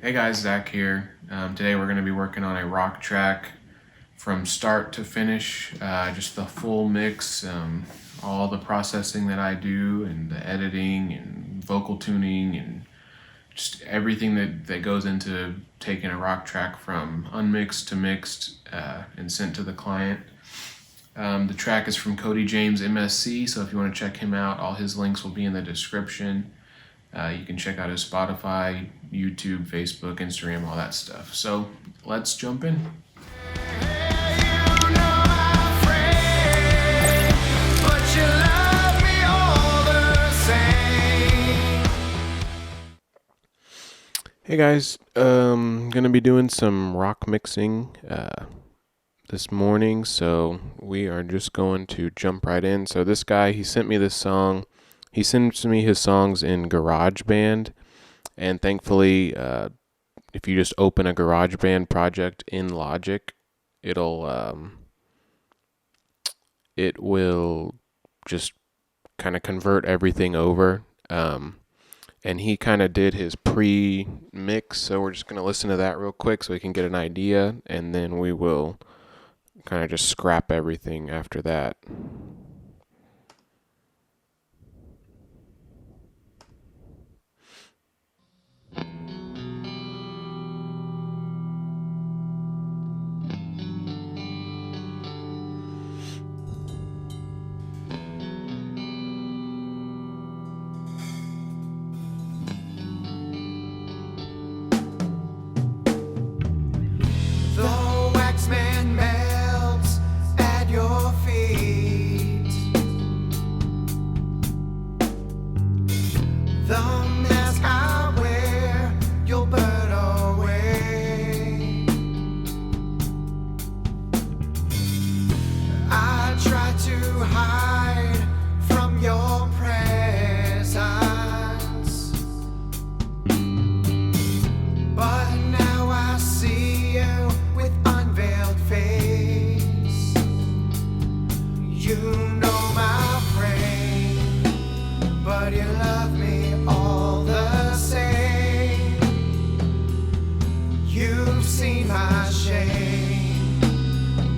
Hey guys, Zach here. Today we're going to be working on a rock track from start to finish, just the full mix, all the processing that I do, and the editing and vocal tuning, and just everything that goes into taking a rock track from unmixed to mixed and sent to the client. The track is from Cody James MSC, so if you want to check him out, all his links will be in the description. You can check out his Spotify, YouTube, Facebook, Instagram, all that stuff. So let's jump in. Hey guys, gonna be doing some rock mixing this morning, so we are just going to jump right in. So this guy, he sent me this song. He sends me his songs in GarageBand, and thankfully, if you just open a GarageBand project in Logic, it will just kind of convert everything over. And he kind of did his pre-mix, so we're just going to listen to that real quick so we can get an idea, and then we will kind of just scrap everything after that.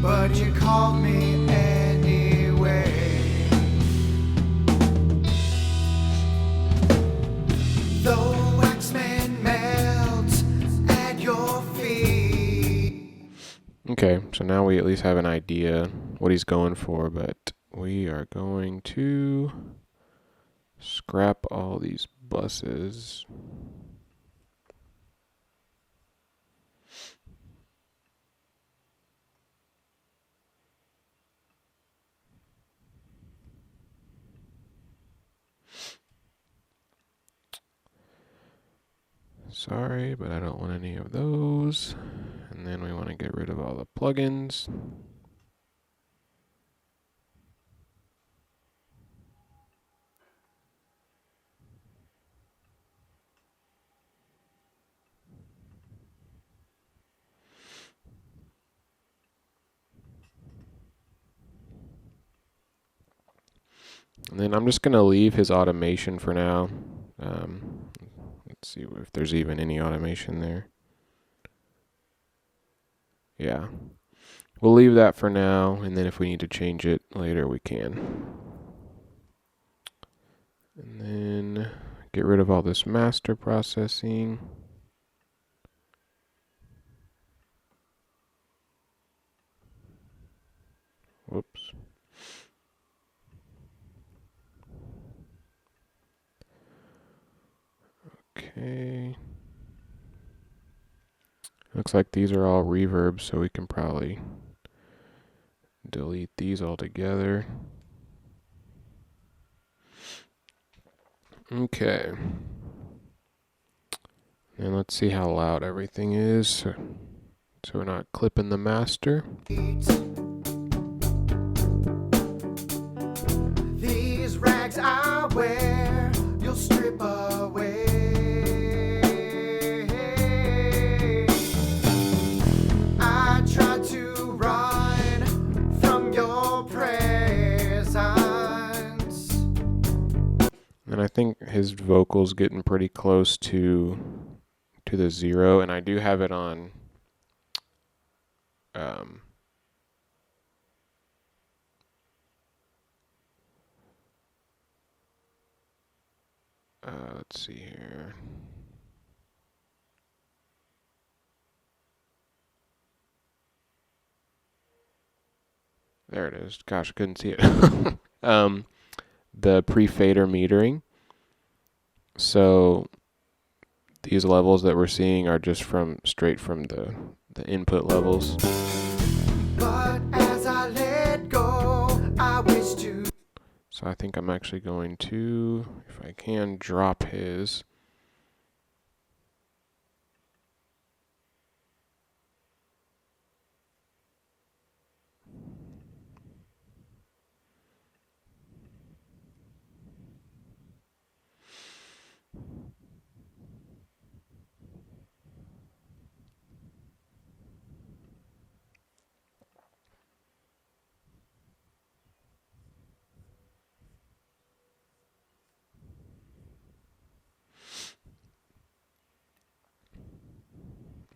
But you called me anyway. The waxman melts at your feet. Okay, so now we at least have an idea what he's going for, but we are going to scrap all these buses. Sorry, but I don't want any of those. And then we want to get rid of all the plugins. And then I'm just going to leave his automation for now. Let's see if there's even any automation there. Yeah. We'll leave that for now, and then if we need to change it later, we can. And then get rid of all this master processing. Whoops. Okay. Looks like these are all reverbs, so we can probably delete these altogether. Okay. And let's see how loud everything is, so we're not clipping the master. These rags I wear, you'll strip away. I try to run from your presence. And I think his vocal's getting pretty close to to the 0, and I do have it on let's see here. There it is. Gosh, I couldn't see it. The pre-fader metering. So these levels that we're seeing are just straight from the input levels. But as I let go, I wish to. So I think I'm actually going to, if I can, drop his.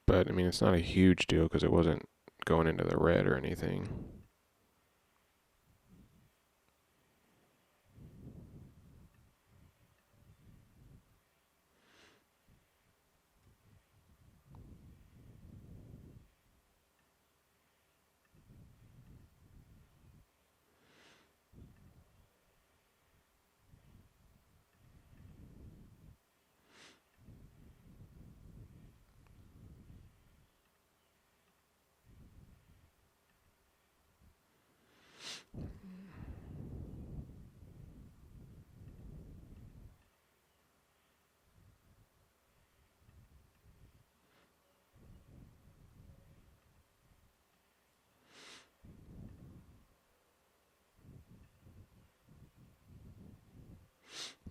But, I mean, it's not a huge deal because it wasn't going into the red or anything.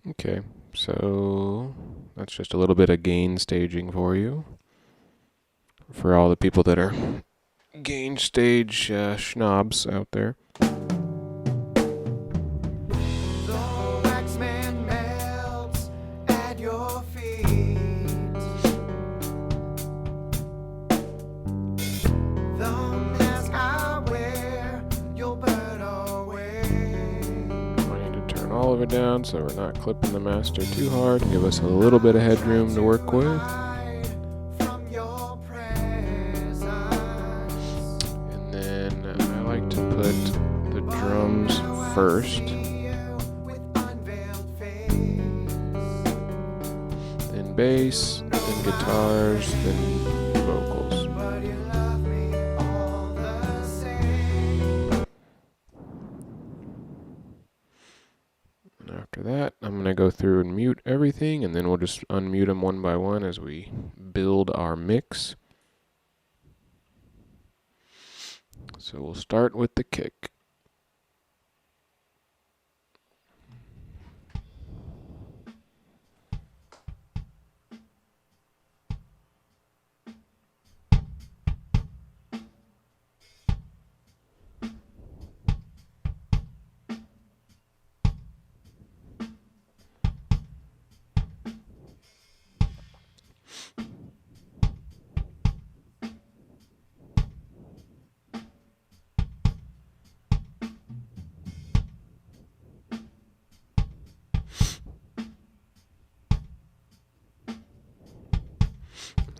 Okay, so that's just a little bit of gain staging for you. For all the people that are gain stage schnobs out there. The waxman melts at your feet. The mask I wear, you'll burn away. I need to turn all of it down so we're not clipping the master too hard. Give us a little bit of headroom to work with. From your presence. And then I like to put the drums first, then bass, then guitars, then vocals. And after that, I'm going to go through and mute everything, and then we'll just unmute them one by one as we build our mix. So we'll start with the kick.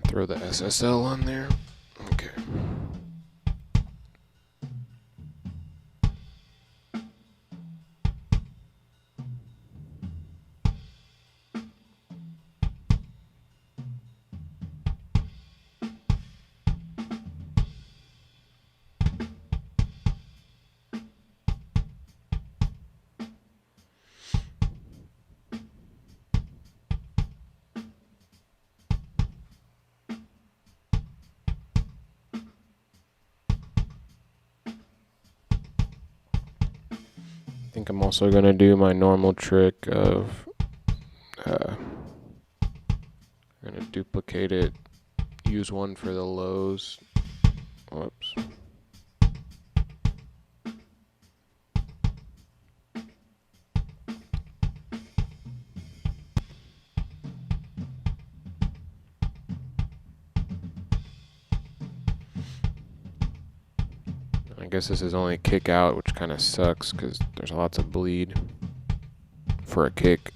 Throw the SSL on there. Okay. I think I'm also going to do my normal trick of I'm going to duplicate it, use one for the lows. Whoops. guess this is only kick out, which kind of sucks because there's lots of bleed for a kick.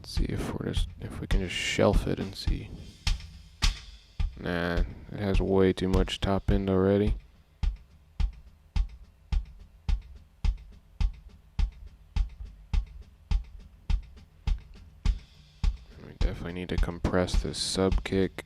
See if we can just shelf it and see. Nah, it has way too much top end already. We definitely need to compress this sub kick.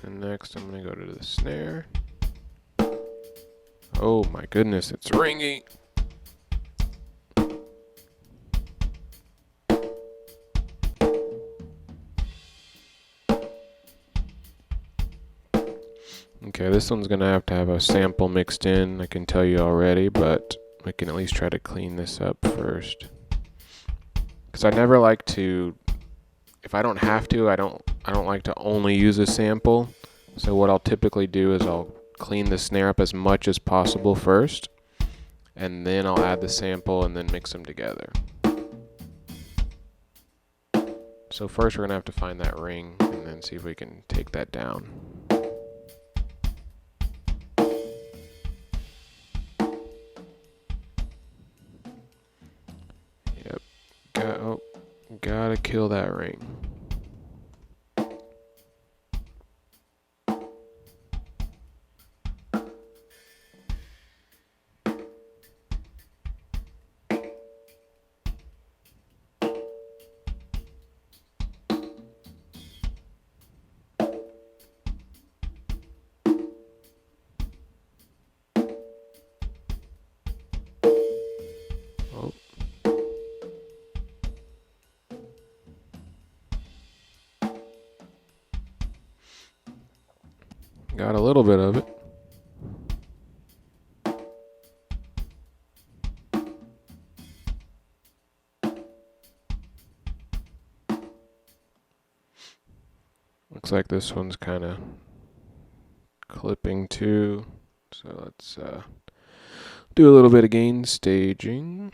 And next I'm going to go to the snare. Oh my goodness, it's ringing. Okay, this one's going to have a sample mixed in, I can tell you already, but we can at least try to clean this up first. Because I never like to, if I don't have to, I don't like to only use a sample. So what I'll typically do is I'll clean the snare up as much as possible first, and then I'll add the sample and then mix them together. So first we're going to have to find that ring and then see if we can take that down. Yep. Gotta kill that ring. Got a little bit of it. looks like this one's kind of clipping too. So let's do a little bit of gain staging.